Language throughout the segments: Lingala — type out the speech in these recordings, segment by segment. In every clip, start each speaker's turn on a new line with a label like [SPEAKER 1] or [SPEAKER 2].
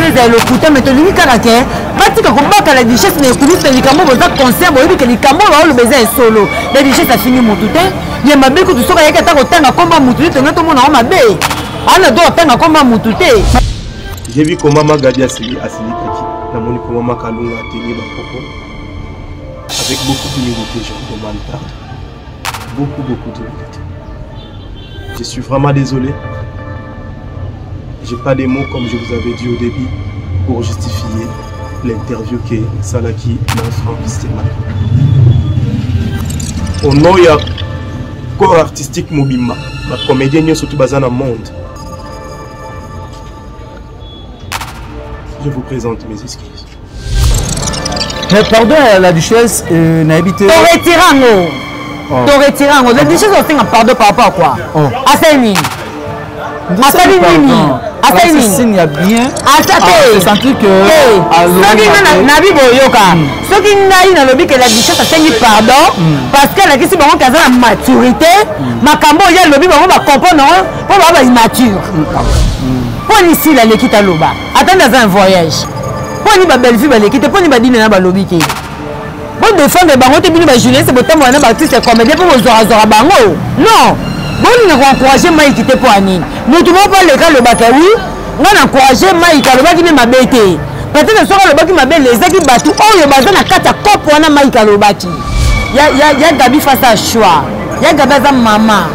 [SPEAKER 1] ils ont le couteau, mais tu lui dis que la richesse n'est plus que les camots, vous êtes conscient, vous dites que les camots ont le besoin solo. La richesse a fini mon tout. Il y a ma belle que tu sauras qu'il y a un combat moutou, tu n'as pas mon ma belle. On a d'autres un combat moutou.
[SPEAKER 2] J'ai vu comment Magadi a signé Kaki, la moni comment Makalunga a tenu ma propos. Avec beaucoup d'humilité, je demande pardon. Beaucoup d'humilité. Je suis vraiment désolé. J'ai pas des mots comme je vous avais dit au début pour justifier l'interview que Salaki m'a fait. Au nom du corps artistique Mobimba, ma comédienne surtout basée dans le monde. Je vous présente mes excuses.
[SPEAKER 3] Mais pardon, la duchesse n'a habité.
[SPEAKER 1] La duchesse a fait un pardon par rapport à quoi? À Saint-Denis. À Saint-Denis.
[SPEAKER 3] Il y a bien.
[SPEAKER 1] C'est
[SPEAKER 3] senti que.
[SPEAKER 1] Ce qui n'a pas que la duchesse a fait pardon parce qu'elle a dit que la maturité, ma cambo y a le lobby, on va comprendre pour avoir immature. Pour ici la l'équipe à l'oba. Attends dans un voyage. Pour une belle fille, l'équipe, pour une dîner dans le lobby. Pour défendre les barons, tu es Julien, c'est pour moi, Baptiste, comédien pour vous aura bango. Non. Bon, nous encourager Maï qui était pour Anine. Nous ne trouvons pas le cas le Bakawi. On a encouragé Maï qui a le bac qui m'a bêté. Peut-être que ce le bac qui m'a bêté, les gens qui battent. Oh, il y a besoin de 4 copes pour un Maï qui a le bac. Il y a Gabi face à choix. Il y a Gabi à maman.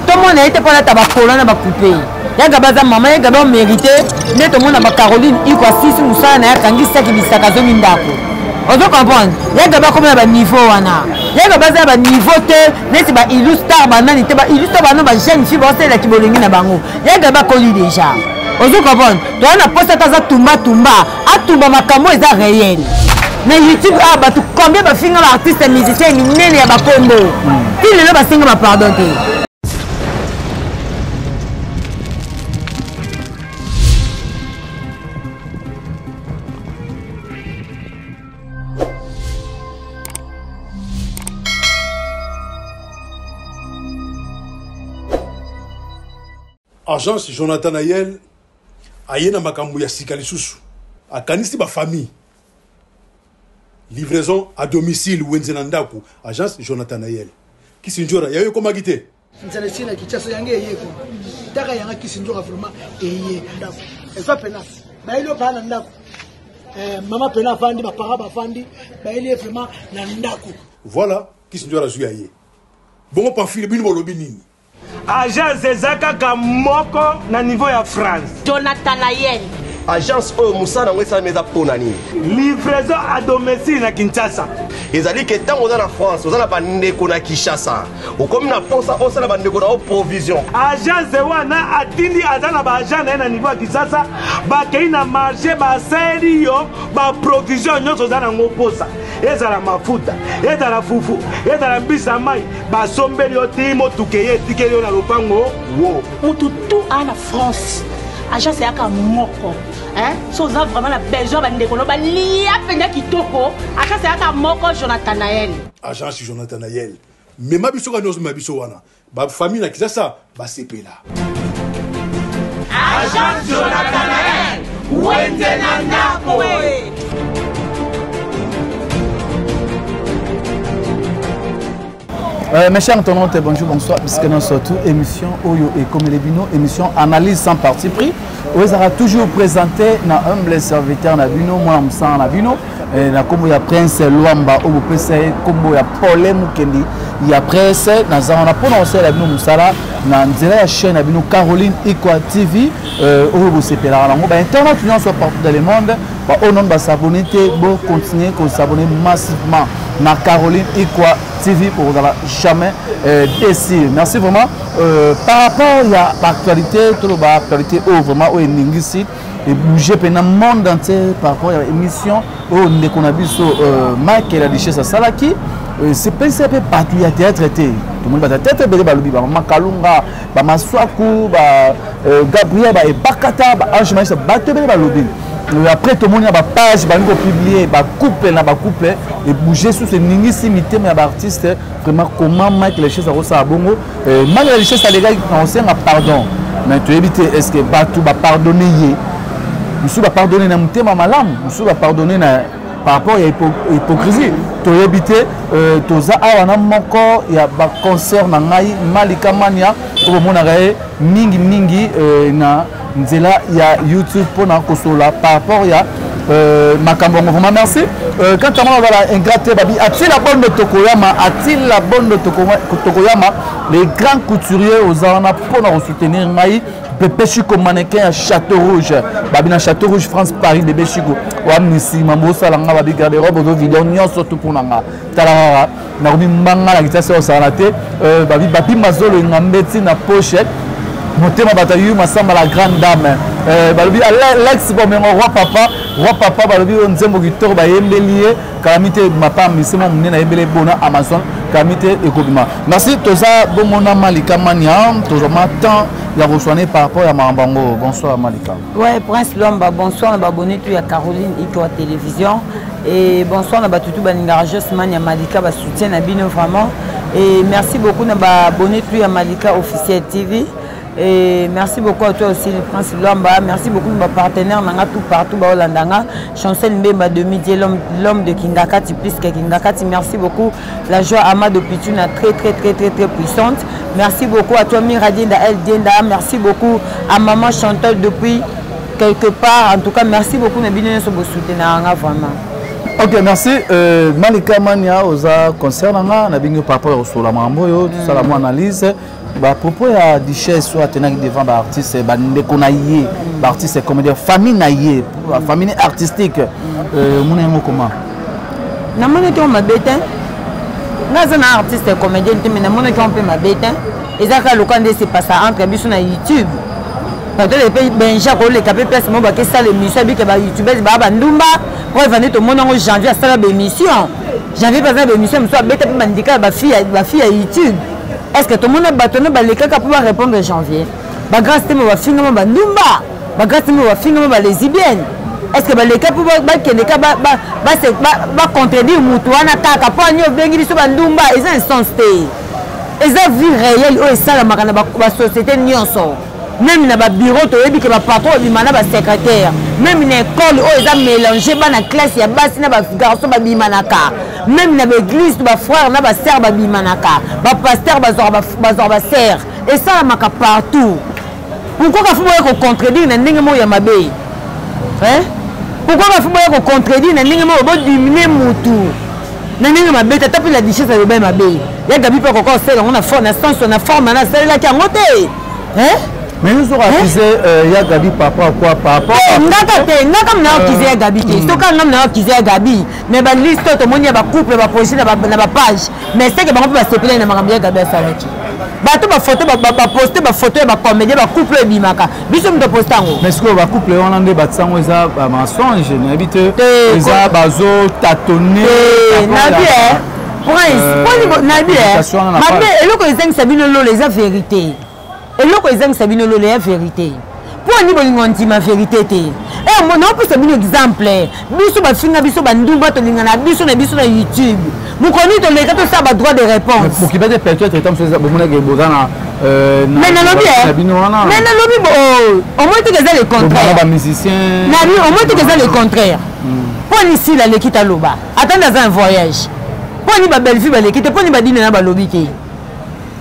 [SPEAKER 1] Tout le monde a été pour la tabac collant à ma poupée. Il y a Gabi à maman, il y a Gabi à mérité. Mais tout le monde a ma Caroline, il y a 6 ou 5 ans, il y a 5 qui disent à Zomindako. On doit comprendre. Il y a des gens qui niveau. Il y a des gens qui niveau. Mais c'est pas illustre. Illustre. Il y a des gens déjà. On doit comprendre. Donc on a posté ça tumba. À tumba makamo est réel. Mais YouTube a combien de films d'artistes et musiciens et à Bakombo. Il ne va pas pardonner.
[SPEAKER 4] Agence Jonathan Ayel ayena makambo ya sikali susu akanisi ba famille livraison à domicile wenzenandaku agence Jonathan Ayel kisinjora yayo koma gite
[SPEAKER 5] nzale sina kichaso yange yeko taka yanga kisinjora vraiment eye ndako ezo pena ba ilo bana ndako mama pena fandi ba para ba fandi ba ile vraiment na ndako
[SPEAKER 4] voilà kisinjora zuyaye bongo pamphile bino lobi nini
[SPEAKER 6] agence ezaka moko na niveau ya France.
[SPEAKER 7] Jonathan Ayel.
[SPEAKER 8] Agence Oyo Musana Mwesa Meza Ponani.
[SPEAKER 6] Livraison à domicile na Kinshasa.
[SPEAKER 8] Ezali ke tango na France, ozala bandeko na Kinshasa. Okomi na posa osala bandeko na provision.
[SPEAKER 6] Agence wana atindi azana ba agent na niveau ya Kinshasa, ba kei na marché ba serio, ba provision nyonso zana ngo posa. Ezala mafuta, ezala fufu, ezala mbisa mai, ba sombeli otimo tukeye tikeli na lopango.
[SPEAKER 8] Wo.
[SPEAKER 7] Mutu tout en France. Agence yaka moko. Hein? So ça vraiment la besoin de ndeko no ba lia penda kitoko. Agence yaka moko Jonathan Ayel.
[SPEAKER 4] Agence Jonathan Ayel. Mais ma biso ka nozo ma biso wana. Ba famille na Kinshasa ba sepela.
[SPEAKER 7] Agence Jonathan Ayel. Wenzenandako.
[SPEAKER 3] Mes chers internautes, bonjour, bonsoir, puisque nous surtout émission Oyo et comme les bino, émission analyse sans parti pris. Où ils aura toujours présenté na humble serviteur na bino, moi Moussa na bino, na comme il y a Prince Luamba, au PC, comme il y a Paulin Mukendi, il y a Prince, on a prononcé la bino Moussala, na la chaîne na bino Caroline Ikwa TV, où vous s'appelez là. Donc, internautes, nous sommes partout dans le monde, au nom de s'abonner, bon continuer à s'abonner massivement na Caroline Ikwa TV pour vous jamais décider. Merci vraiment. Par rapport à l'actualité, toute l'actualité vraiment où est ici et bouger pendant le monde entier par rapport à l'émission où on a vu Mike et la richesse à Salaki. C'est pas un peu particulier traité. Tout le monde va être bébé balubi, Makalunga, Maswaku, Gabriel, Bakata, Anjima, battre bébé balubi. Après tout le monde a une page, il a publié, il a couple et bouger sur ce ningisimité mais l'artiste vraiment comment Mike les choses à Bongo. Malgré les choses à les gars qui ont un pardon. mais tu évites est-ce que tout va pardonner nous va pardonner na mutema malamu nous va pardonner par rapport à l'hypocrisie tu évites toza awa na moko ya ba concert na ngai Malika Mania to mona gae mingi na nzela ya YouTube pour na kosola par rapport ya Makambongo. Vraiment merci. Quand on va ingraté babi a-t-il la bonne de Tokoyama, a-t-il la bonne de Tokoyama, les grands couturiers aux arna pour nous soutenir Maï Bébé Chico mannequin à Château Rouge, babi na Château Rouge France Paris Bébé Chico. Wa misi mambo salanga babi garde-robe de vidéo surtout pour nanga. Talara na robi manga la guitare au salate babi mazolo ngambeti na pochette. Motema batayu masamba la grande dame. Balobi Alex Bomengo roi papa balobi onzembo kitoro ba yembelié calamité mapa misemo munena yembele bona Amazon calamité ekobima. Merci toza bomona Malika Mania tozoma temps ya resoigner par rapport à Mambango. Bonsoir Malika. Ouais, Prince Lomba, bonsoir na abonné tu ya Caroline Ito à télévision et bonsoir na batutu baninga juste mania Malika ba soutien na bino vraiment et merci beaucoup na abonné tu ya Malika officiel TV. Et merci beaucoup à toi aussi, le Prince Lomba. Merci beaucoup à nos partenaires, tout partout, Chancel Mbemba de Midi, l'homme de Kingakati, plus que Kingakati. Merci beaucoup. La joie Amado Pituna, très puissante. Merci beaucoup à toi, Miradinda El Dienda. Merci beaucoup à Maman Chantal depuis quelque part. En tout cas, merci beaucoup, Nabine Sobo soutenir vraiment. Ok, merci. Malika Mania, Oza, concernant Nabine Papa, Osola Mamboyo, tout ça, la analyse. À propos de la duchesse, soit devant l'artiste, l'artiste comédien, famille naïe, famille artistique, comment? Je suis un bête. Je suis un artiste comédien, mais je suis un bête. Et ça, c'est passé entre les sur YouTube. Quand les pays Benja, les capés, moi, que ça, l'émission, que les youtubeurs, Ndumba, pour venir tout le monde en janvier à ça, l'émission. Janvier, par exemple, l'émission, je suis bête, ma fille à YouTube. Est-ce que tout le monde a bâtonné les cas pour répondre en janvier? Grâce à moi, finalement, Ndumba, grâce à moi, finalement, les lesbiennes. Est-ce que les cas pour contredire Moutouana, Kaka, pour nous, Bengi, Ndumba, ils ont un sens. Ils ont vu réel, et ça, la société Nyonso. Même dans le bureau, tu as dit que le patron est secrétaire. Même dans l'école, ils ont mélangé la classe, il y a des garçons qui sont même dans l'église, les frères, les sœurs, les pasteurs, les sœurs. Et ça, c'est partout. Pourquoi il faut contredire dans les gens qui pourquoi il faut contredire dans les gens qui ont diminué Moutou? Dans les gens qui ont tapé la duchesse, il y a des gens qui ont forme, qui ont monté. Mais nous avons accusé Gabi papa quoi papa. Gabi. Gabi. Mais la liste tout le monde a couple va poser dans la page. Mais c'est que on peut se plaindre na Gabi Salaki. Ba to ba photo ba poster ba photo ba comédien ba couple bimaka. Biso me poster ngo. Mais ce que ba couple on ande ba tsango eza ba mensonge na habite eza bazo tâtonner. Na bien. Prince, na bien. Ma bien, eloko ezeng sabino lo les vérité. Et là, ils ont sabine la vérité. Pour nous, ils ont dit ma vérité. Et on a plus un exemple. Biso ba finga biso ba ndumba to lingana biso na YouTube. Vous connaissez les cas ça ba droit de réponse. Pour qu'il va être peut-être étant sur ça bomona ke bozana mais non mais non lobby au moins tu que le contraire. Ba musicien. Nani au moins tu que le contraire. Pour ici la l'équipe à loba. Attends dans un voyage. Pour ni ba belle fille ba l'équipe pour ni ba dîner na ba lobby ke.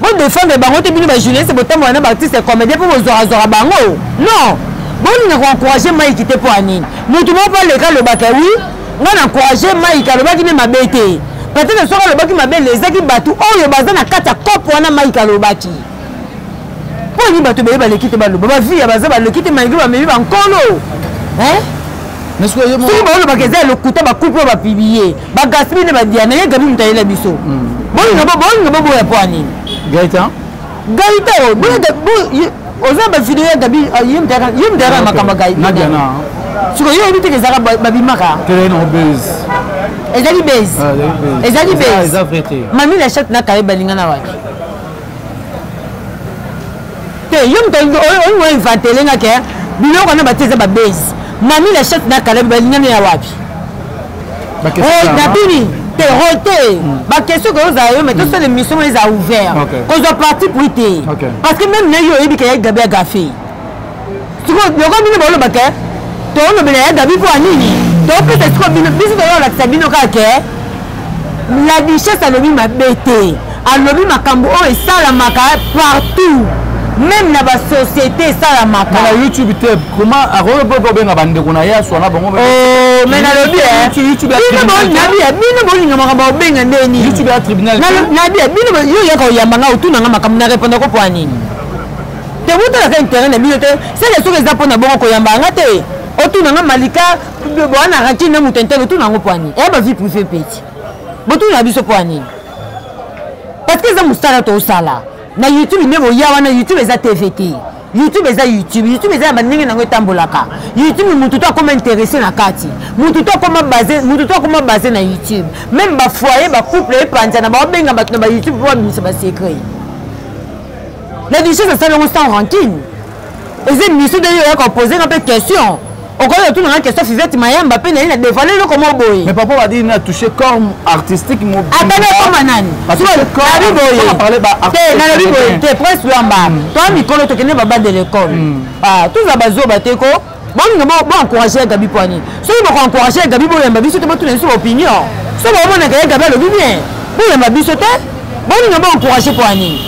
[SPEAKER 3] Bon défendre bango te bino ba jeunesse c'est botambo na ba artiste comédien pour zora bango. Non. Bon ni encourager mai quitter pour anine. Mutu mo pas le cas le baka oui. On encourager mai ka le baki me mabete. Peut-être soka le baki mabe les aki batu oyo baza na kata kopo wana mai ka le baki. Pour ni batu ba le quitter ba lo ba vie baza ba le quitter mai ba me ba nkolo. Hein? N'est-ce que yo mo le baka za le kuta ba couple ba publier. Ba gaspiller ba diana ye gabi mutayela biso. Bon ngabo pour anine. Gaëtan oza bafideo ya Gabi yimdera makamba Gaëtan siko yo ebite ke zaka babimaka ezali base mami la chat na kare balinga na waki te yo inventele nga ke biloko na bateza ba base mami la chat na kare balinga na wapi Nabini roté. La question que vous avez, mais toutes les missions les a ouvertes. Qu'on soit parti pour y. Parce que même les gens qui ont Gabi a gaffé.
[SPEAKER 1] siko loko bino bolo bake to no bele ya gabi kwa nini to pesa siko bino biso to yo la sabino kake la richesse alobi mabete alobi makambo o esala maka partout même na ba société esala maka
[SPEAKER 3] na YouTube te comment arolo bobo benga bande kuna ya swana bongo
[SPEAKER 1] oh mais na lobi YouTube bino bo linga makambo benga ndeni
[SPEAKER 3] YouTube ya tribunal
[SPEAKER 1] na bia bino yo ya ko yamba nga utuna nga makambo na répondre ko kwa nini te muta la intérêt na bino te c'est les soki ezapona bongo ko yamba nga te otuna nga malika bwana rakini na mutentelo tuna ngo kwa nini e ba vie privée petit botuna biso kwa nini parce que ça mustala to sala na YouTube même oya na YouTube eza TVT YouTube eza YouTube eza baningi nango etambolaka YouTube mutu to comme intéressé na kati mutu to comme basé na YouTube même ba foyer ba couple et panja na ba benga ba na ba YouTube pour bimisa ba secret la richesse ça longo sans rancune eza mission de yo ko poser un peu question encore tout une question Fivette Mayamba pe na dévaler le comment boy
[SPEAKER 3] mais papa va dire il a touché corps artistique mo
[SPEAKER 1] attendez comme nani parce que on parler ba artistique te presse lamba toi mikolo to kene baba de l'école tout ça bazo bateko bon encourager Gabi Poani so il va encourager Gabi Boyamba biso te ba tout une opinion so ba mona ka Gabi le bien Boyamba biso te bon encourager Poani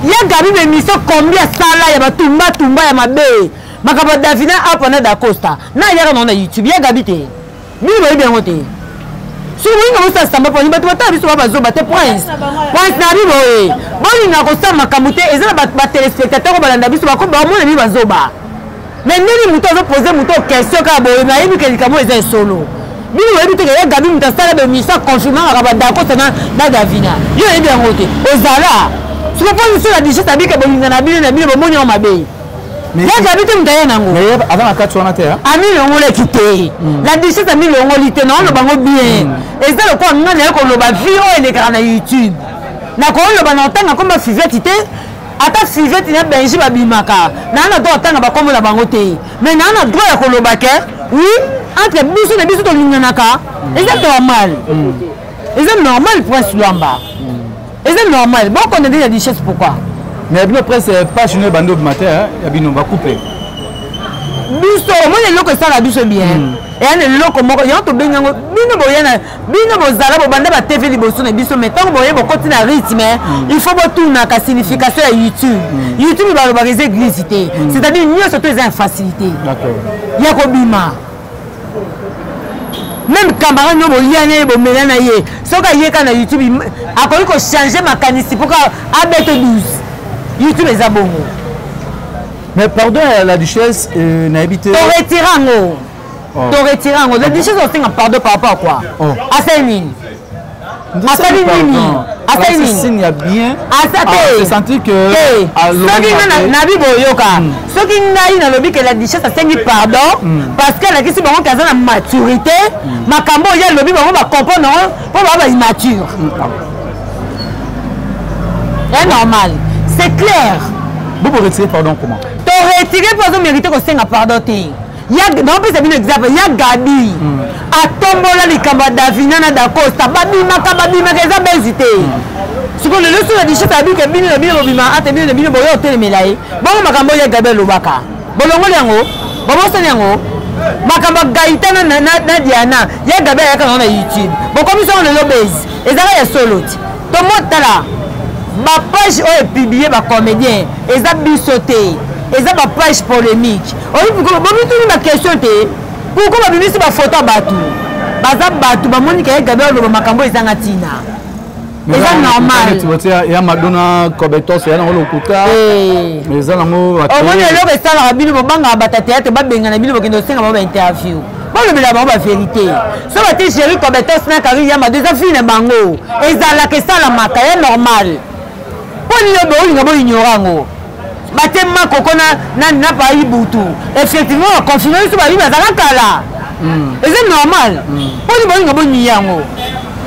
[SPEAKER 1] ya Gabi be miso combien sala ya batumba ya mabe makaba Davina apona da Costa na yaka na YouTube ya Gabi te mimi ba bien ngote so winga musa samba poni batu batabiso bazo bate points na bibo boni na ko sama kamute ezala ba téléspectateur balanda biso ba ko ba mona bi bazoba mais nini muto zo poser muto question ka boye na yebi ke likamo eza solo bino yebi te ya Gabi mutasala be misa confirmant akaba da Costa na Davina yo yebi ngote ozala so pas sur la digeste abika bolinga na bino bomoni o mabe ya Gabi te mutaye nango
[SPEAKER 3] mais avant la carte wana te
[SPEAKER 1] ami longo le kité la digeste ami longo lité non lo bango bien et ça le quoi ngana ko lo ba vie o ele kana YouTube na ko lo ba na tanga comme Fivette te ata Fivette na benji ba bimaka na do tanga ba comme la bango te mais na droit ya ko lo ba ke oui entre biso na biso to lingana ka c'est normal c'est normal prince Luamba c'est normal bon qu'on a dit la richesse pourquoi
[SPEAKER 3] mais bien après c'est pas une bande de matin ya bino va couper
[SPEAKER 1] biso moi le loko ça la biso bien et un loko moko yo to bengango bino boyana bino bozala bo banda ba TV liboso na biso mais tant boye bo continue à rythme il faut bo tout na ka signification ya YouTube ba ba les églises c'est-à-dire nous surtout les facilité
[SPEAKER 3] d'accord
[SPEAKER 1] ya ko bima même camarade no boyane bo melana ye soka yeka na YouTube akoli ko changer mécanisme pour ka abete 12 YouTube est abongo.
[SPEAKER 3] Mais pardon la duchesse n'a habité.
[SPEAKER 1] To retirango. To retirango. La duchesse aussi n'a pardon par rapport à quoi? Assainine. Assainine.
[SPEAKER 3] Assainine. Il y a bien.
[SPEAKER 1] Assainine.
[SPEAKER 3] J'ai senti que.
[SPEAKER 1] Soki na bibo yoka. Soki na lobi que la duchesse a saigné pardon parce qu'elle a dit bon qu'elle a la maturité. Makambo ya lobi bon va comprendre pour va immature. C'est normal. C'est clair.
[SPEAKER 3] Vous pouvez retirer pardon comment?
[SPEAKER 1] Tu retirer pardon mérité que c'est un pardon. Non plus c'est un exemple. Il y a Gabi. A tombola les camarades Davina na Costa. Babi que ça benzité. Ce qu'on le sur la dichette a dit que bino bino bima a te bino bino boyo hotel melai. Bon makambo ya Gabi Lubaka. Bolongo yango. Bobo sanyango. Makambo Gaitana na Diana. Ya Gabi ya kana na YouTube. Bon comme ça on le lobez. Et ça ya solo. To motala. Ma page est publiée par comédien et ça bisoté et ça ma page polémique pourquoi ma question pourquoi ma bibi sur ma photo batu baza batu ba moni ka Gabi lo makambo ezanga tina et ça normal
[SPEAKER 3] il y a Madonna Kobetos il y a na lokuta mais ça nango
[SPEAKER 1] au moins le reste la bino banga batata te ba benga na bino bokendo senga ba interview bon le la ba vérité so ba te chéri Kobetos na kari ya ma deux filles na bango ezala que ça la makaya normal on ne peut ignorango batema kokona na pa ibutu effectivement confirmer sur ba liba za kala c'est normal on ne peut ignorango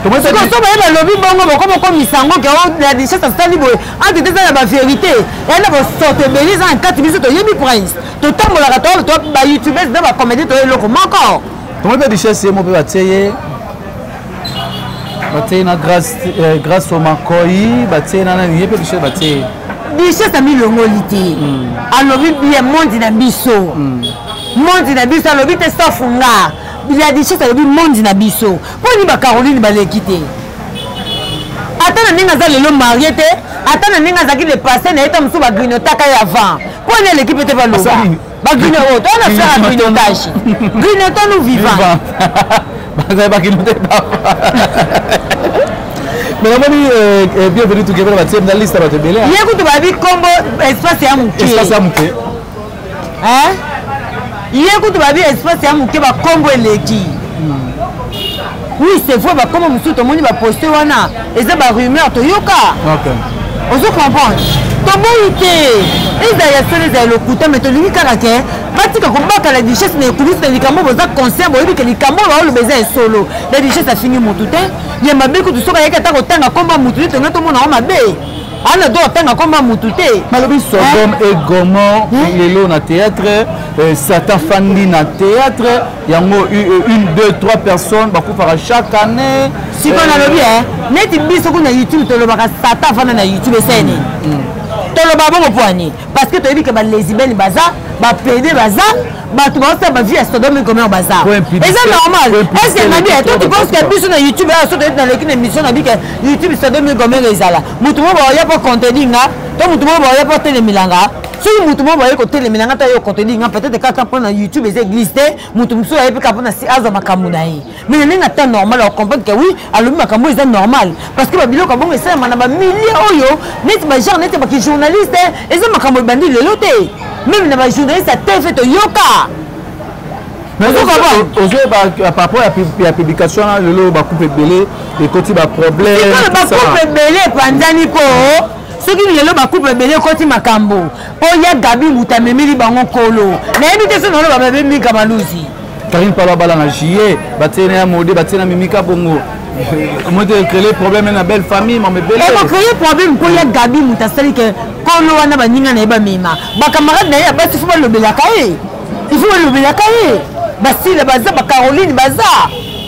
[SPEAKER 1] to mo so ba lobi bongo boko ko misango ke la richesse ça libo entre deux na ba vérité et na ba sorte belisa en 4 minutes to yebi prince to tambola ka to ba youtubers na ba comédie to loko moko
[SPEAKER 3] to mo be richesse mo be bateye bateye na grâce au makoi bateye na nani yepe richesse bateye
[SPEAKER 1] richesse ami longoli te alobi bien monde na biso monde na biso alobi te safunga la richesse alobi monde na biso poni ba Caroline baleki te ata na ninga za lelo marié te ata na ninga za ki dépassé na eta musu ba grignotaka ya avant poni l'équipe te va lo ba grignotot on a fait un grignotage grignotot nous vivants ba grignotot
[SPEAKER 3] mais bienvenue tout Kevin Mathieu dans liste de Belé.
[SPEAKER 1] Il écoute babi combo espace ya muke.
[SPEAKER 3] Espace ya muke.
[SPEAKER 1] Hein? Il écoute babi espace ya muke ba combo eleki. Oui, c'est vrai ba combo musu to moni ba poster wana. Eza ba rumeur to yoka.
[SPEAKER 3] OK.
[SPEAKER 1] On se comprend. To bonité. Eza ya sele za lokuta mais to lingi kaka ke. Batika kombaka la richesse na kulisi na likambo boza concert boyebi ke likambo ba lo beza solo. La richesse a fini motute. Ya mabeko to soka yaka ta kotanga komba motute to ngato mona mabe. Ana do tanga komba motute.
[SPEAKER 3] Malobi Sodome et Gomorrhe lelo na théâtre, Satan Fandi na théâtre, yango 1 2 3 personnes ba kufara chaque année.
[SPEAKER 1] Si on a lobby net biso ko na YouTube to lobaka Satan Fandi na YouTube sene. To loba bongo poani parce que to yebi ke ba lesbienne baza, ba pédé baza, ba tu ba sa ba vie à Sodome et Gomorrhe baza. Et c'est normal. Est-ce que na bien toi tu penses que biso na YouTube a sauté dans l'équipe émission na bi que YouTube Sodome et Gomorrhe ezala. Mutu mo ba ya pour contenu nga, to mutu mo ba ya pour télé milanga. Si mutu mo ba ya ko télé milanga ta yo contenu nga peut-être ka prendre na YouTube ez existé, mutu mso ya pe ka prendre si aza makambu na yi. Mais n'est pas normal on comprend que oui, alors makambu c'est normal parce que ba biloko bongo ça na ba milliers oyo, net ba genre net ba ki journaliste, ez makambu bandi le loté. Même na ba journaliste a fait to yoka.
[SPEAKER 3] Mais par rapport à la publication, le coupe belé, les côtés de problème.
[SPEAKER 1] Le coupe belé, Panzani Po, ce qui est le coupe belé, côté Makambo. Oh, ya Gabi Moutamemi Bangon Kolo. N'invite ce nom là, Mimi Kamalouzi.
[SPEAKER 3] Karine Palabala na Jie, Batena Modé, Batena Mimika Bongo. Comment créer les problèmes dans la belle famille, mais belle.
[SPEAKER 1] Et créer problème pour ya Gabi Moutasali que Kolo wana baninga na eba mema. Ba camarade na ya basi faut le belakaye. Il faut le belakaye. Basi la baza ba Caroline baza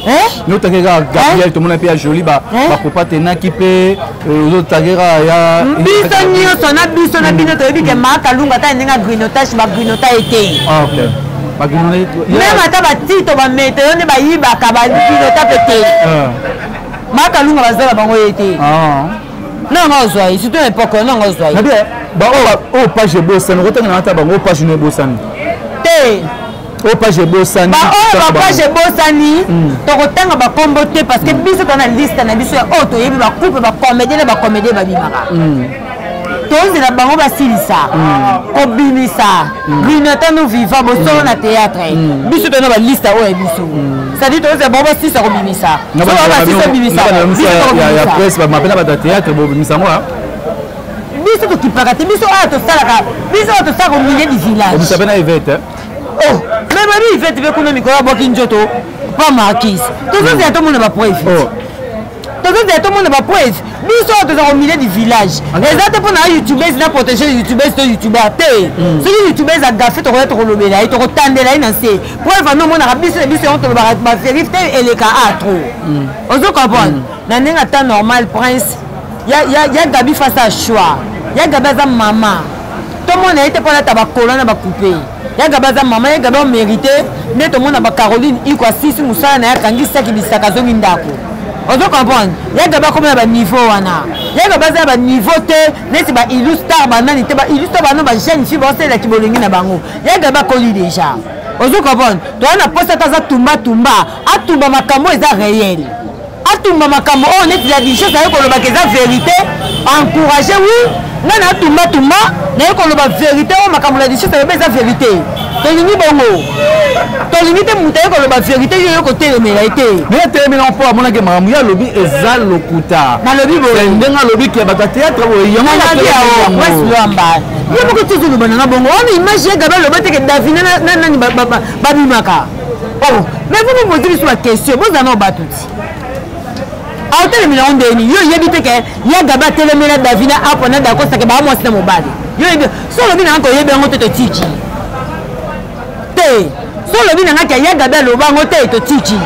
[SPEAKER 1] hein
[SPEAKER 3] nous tagera Gabriel tout le monde est joli ba papa tena qui peut autres tagera ya
[SPEAKER 1] biso nyo na bino to bi ke ma kalunga ta ninga grignotage ba grignota été
[SPEAKER 3] ah OK ba grignota
[SPEAKER 1] même ata ba tito ba météo ne ba yiba ka ba grignota pété ma kalunga baza bango été
[SPEAKER 3] ah
[SPEAKER 1] non ngozwa surtout époque non ngozwa
[SPEAKER 3] na bien ba o page bossa no kotanga na ta bango page no bossa
[SPEAKER 1] te
[SPEAKER 3] o page bosani
[SPEAKER 1] ba page bosani to kotanga ba kombo te parce que biso tona liste na biso ya auto yebi ba couple ba comédien ba bimaka to nzela bango ba silisa ko bimisa grignota no viva boso na théâtre biso tona ba liste o ya biso ça dit to nzela bango ba silisa ko bimisa so ba silisa bimisa
[SPEAKER 3] ya presse ba mapena ba théâtre bo bimisa moi
[SPEAKER 1] biso to kipaka te biso a to salaka biso to sala au milieu du village
[SPEAKER 3] biso bena evete
[SPEAKER 1] oh, mais babi il fait avec une micro boki njoto pas marquise. Tout ça c'est tout le monde va preuve. Tout ça c'est tout le monde va preuve. Nous sommes au milieu du village. Exactement pour na YouTubers na protéger YouTubers to YouTubers té. Si YouTubers a gaffé to être relobé là, to tendre là inacé. Preuve non mona biso biso on to ba vérité et les cas à trop. On se comprend. Na ninga temps normal prince. Ya Gabi face à choix. Ya Gabi za maman. Tout le monde a été pour la tabacola na ba couper. Ya gabaza maman ya gaba mérité neto mona ba Caroline iko asisi musala na ya kangisa ki bisaka zongi ndako ozo comprendre ya gaba comme ba niveau wana ya gabaza ba niveau te neti ba illustre ba nani te ba illustre ba no ba jeune fille ba sela ki bolingi na bango ya gaba koli déjà ozo comprendre to na posta kaza tumba atumba makambo eza réel atumba makambo on neti la richesse ayo ko loba que eza vérité encourager oui nana tumba na ko loba vérité o makambo la richesse ayo eza vérité tolingi bongo tolingi te muta ko loba vérité yo ko telemela été
[SPEAKER 3] mais telemela on peut mona ke makambo ya lobi eza lokuta
[SPEAKER 1] na lobi bo
[SPEAKER 3] ndenga lobi ke ba théâtre bo yango
[SPEAKER 1] na dia o west lamba yo moko tuzulu bana bongo on image ya gaba loba te ke Davina na nani ba bimaka oh mais vous me posez sur la question vous en avez battuti a telemela on deni yo yebi te ke ya gaba telemela Davina apona dako sake ba mo sina mobali yo yebi so lobi na ko yebi ngo te tiki so lobi na ngaki ya gaba lo bango te to tiki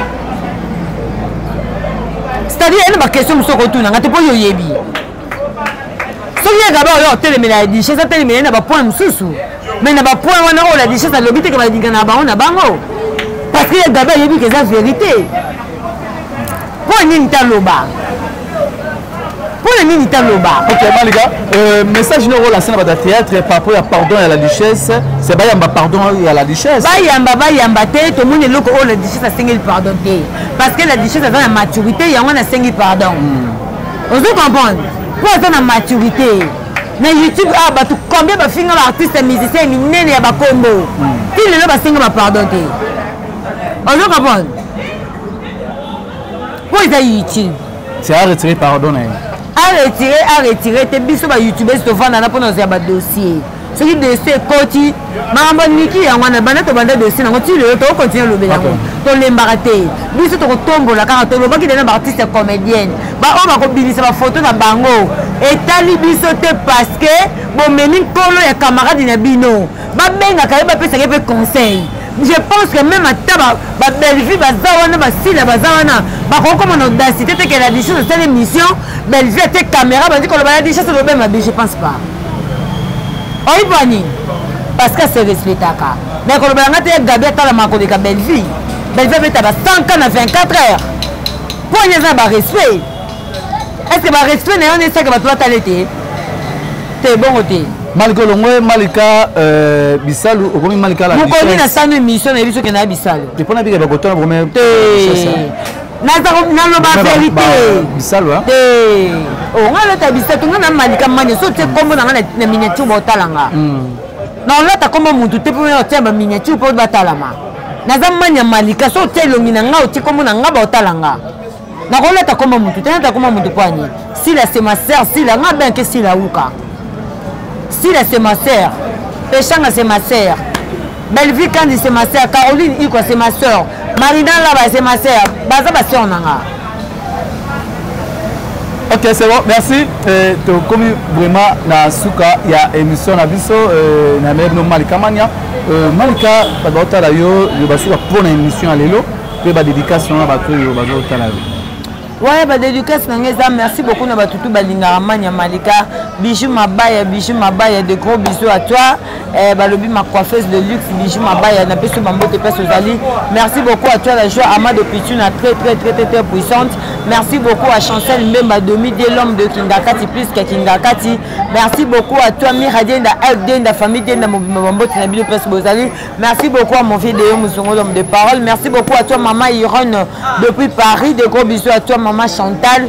[SPEAKER 1] c'est-à-dire une question musoko tuna ngati po yo yebi soki yaka ba oyo otelemela ya duchesse atelemela na bapoint mosusu mais na bapoint wana oyo la duchesse alobi te ke balingana na bango na bango parce que yaka ba ayebi ke eza vérité mpo nini taloba
[SPEAKER 3] Ok, Malika, message nous relation à la théâtre par rapport à pardon à la duchesse. C'est pas yamba pardon à la duchesse.
[SPEAKER 1] Ba yamba te tout le monde loko oh la duchesse a singé pardon te parce que la duchesse a la maturité yango na singé pardon. Vous comprenez? Pour ça na maturité. Na YouTube ah ba tu combien ba finga artiste musicien minene ya ba Congo. Qui le ba singé ba pardon te. Vous comprenez? Pour ça YouTube.
[SPEAKER 3] C'est à retirer pardon.
[SPEAKER 1] À retirer tes biso ba youtubeurs to vanda na pona za ba dossier ce qui dossier koti mambo niki ya wana bana to banda dossier na ngoti le to continuer le belango to lembarate biso to tombola kaka to lobaki na ba artiste comédienne ba o ba ko bilisa ba photo na bango etali biso te parce que bo meni kolo ya camarade na bino ba benga ka ba pesa ke conseil. Je pense que même à Taba, la belle-vie, Bazawana, Basila, Bazawana, comme on a cité que la décision de cette émission, belle-vie était caméra, dit qu'on a dit ça, c'est le même, je pense pas. Oui, Bani, parce que c'est respecté. Mais quand on a dit que Gabriel a marqué de belle-vie, belle-vie avait 100 ans à 24 heures. Pour y avoir un respect. Est-ce que le respect n'est pas ça que tu vas t'allaiter? C'est bon, côté.
[SPEAKER 3] Malika Longwe, Malika Bisalu, Okomi Malika la
[SPEAKER 1] duchesse. Vous connaissez la émission na biso kena Bisalu.
[SPEAKER 3] Je prends bien ba koto na premier.
[SPEAKER 1] Na lo ba vérité.
[SPEAKER 3] Bisalu hein.
[SPEAKER 1] Oh, ngala ta Bisalu ngana Malika manya so te kombo na na miniature botalanga. Na on lata kombo muntu te pour otia ba miniature pour batalama. Na zamanya Malika so te longi na nga oti kombo na nga botalanga. Na ko lata kombo muntu te na kombo muntu kwani. Si la c'est ma sœur, si la nga ben que si la uka. Sila c'est ma sœur, Pechanga c'est ma sœur, Belleville Kandi c'est ma sœur, Caroline Iko c'est ma sœur, Marina là-bas c'est ma sœur, Baza ba sœur nanga.
[SPEAKER 3] Ok, c'est bon, merci. Comme vraiment na suka ya émission na biso na mebno Malika Mania, Malika ba la yo ba suka pour na émission à lelo, pe ba dédication na ba ko yo ba la yo.
[SPEAKER 1] Ouais, bah d'éducation, merci beaucoup na batutu balinga Mania Malika, bijou mabaya, de gros bisous à toi. Bah le ma coiffeuse de luxe, bijou mabaya, na peso bambo te peso zali. Merci beaucoup à toi la joie Amado Pichuna très puissante. Merci beaucoup à Chancel Mbemba Domi de l'homme de Kingakati plus que Kingakati. Merci beaucoup à toi Miradien da FD da famille de bambo te na bilo peso bozali. Merci beaucoup à mon fils de Mousongo l'homme de parole. Merci beaucoup à toi maman Iron depuis Paris, de gros bisous à toi maman Chantal,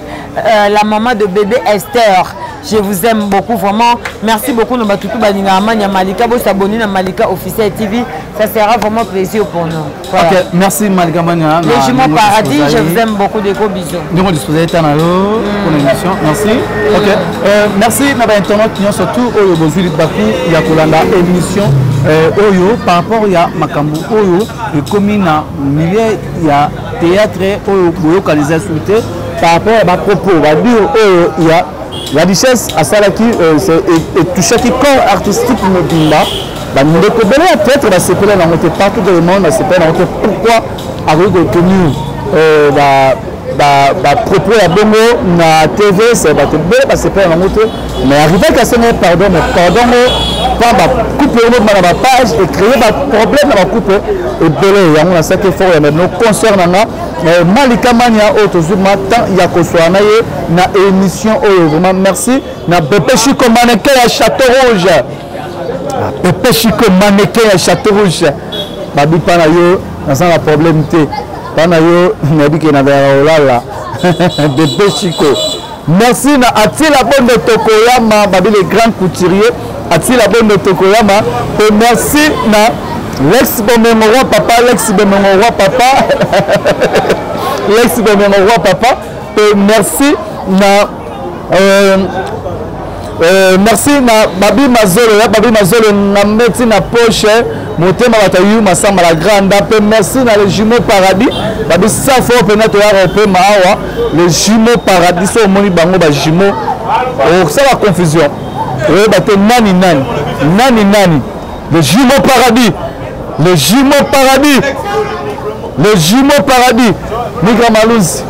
[SPEAKER 1] la maman de bébé Esther. Je vous aime beaucoup, vraiment. Merci beaucoup, nous Batutu Baninga Mania Malika. Vous s'abonnez à Malika Officiel TV. Ça sera vraiment plaisir pour nous. Voilà.
[SPEAKER 3] Ok, merci Malika Mania.
[SPEAKER 1] Les jumeaux paradis, je vous aime beaucoup, de gros bisous.
[SPEAKER 3] Nous disposons pour l'émission. Merci. Ok, merci. Nous avons internet surtout au Bozuli Bakou, il y a Kolanda émission. Oyo, par rapport à Makambu Oyo, et comme il y a théâtre, Oyo, localisation, par rapport à ma propos, il y a la richesse à ça qui est touché qui corps artistique mobile. Nous découvrons peut-être la CPL dans notre partout dans le monde, la CPL dans notre pourquoi avec obtenu propos à Bongo na TV, c'est pas tout bien parce que c'est dans notre mais arrivé qu'à ce moment pardon pas couper notre page et créer des problèmes dans la coupe et belé on a ça qu'il faut maintenant concernant Malika Mania autozuma tant il y a qu'on soit na émission vraiment merci na Pépé Chico mannequin à Château Rouge Pépé Chico mannequin à Château Rouge babi pana yo dans un problème té pana yo nabi que na là Pépé Chico merci na Atila Bonde Tokoyama babi les grands couturiers Atila Bonde Tokoyama et merci na Lex Bomemoro papa Lex Bomemoro papa Lex Bomemoro papa et merci na merci na Babi Mazolo na médecine na poche motema batayu masamba la grande pe merci na les jumeaux paradis Babi safo penato ya repé maawa les jumeaux paradis so moni bango ba jumeaux oh ça la confusion et baté nani les jumeaux paradis les jumeaux paradis Nigra Malouzi